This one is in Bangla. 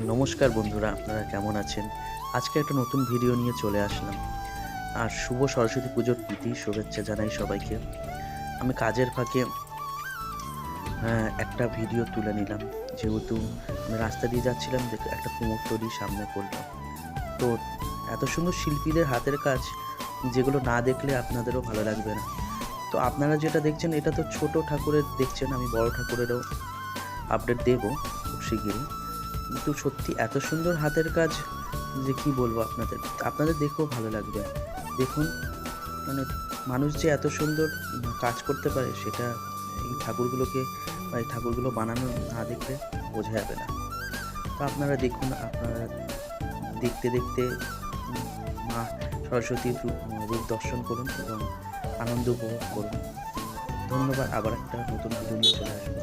নমস্কার বন্ধুরা, আপনারা কেমন আছেন? আজকে একটা নতুন ভিডিও নিয়ে চলে আসলাম। আর শুভ সরস্বতী পুজোর প্রীতি শুভেচ্ছা জানাই সবাইকে। আমি কাজের ফাঁকে একটা ভিডিও তুলে নিলাম। যেহেতু আমি রাস্তা দিয়ে যাচ্ছিলাম, একটা কুমোরটুলি সামনে পড়লাম। তো এত সুন্দর শিল্পীদের হাতের কাজ, যেগুলো না দেখলে আপনাদেরও ভালো লাগবে না। তো আপনারা যেটা দেখছেন এটা তো ছোট ঠাকুরের দেখছেন, আমি বড় ঠাকুরেরও আপডেট দেবো খুব শিগগিরই। কিন্তু সত্যি এত সুন্দর হাতের কাজ যে কি বলবো আপনাদের, আপনাদের দেখেও ভালো লাগবে। দেখুন, মানে মানুষ যে এত সুন্দর কাজ করতে পারে সেটা এই ঠাকুরগুলোকে বা এই ঠাকুরগুলো বানানো না দেখলে বোঝা যাবে না। তো আপনারা দেখুন, আপনারা দেখতে দেখতে উম, মা সরস্বতীর রূপ দর্শন করুন এবং আনন্দ উপভোগ করুন। ধন্যবাদ। আবার একটা নতুন ভিডিও নিয়ে চলে আসবো।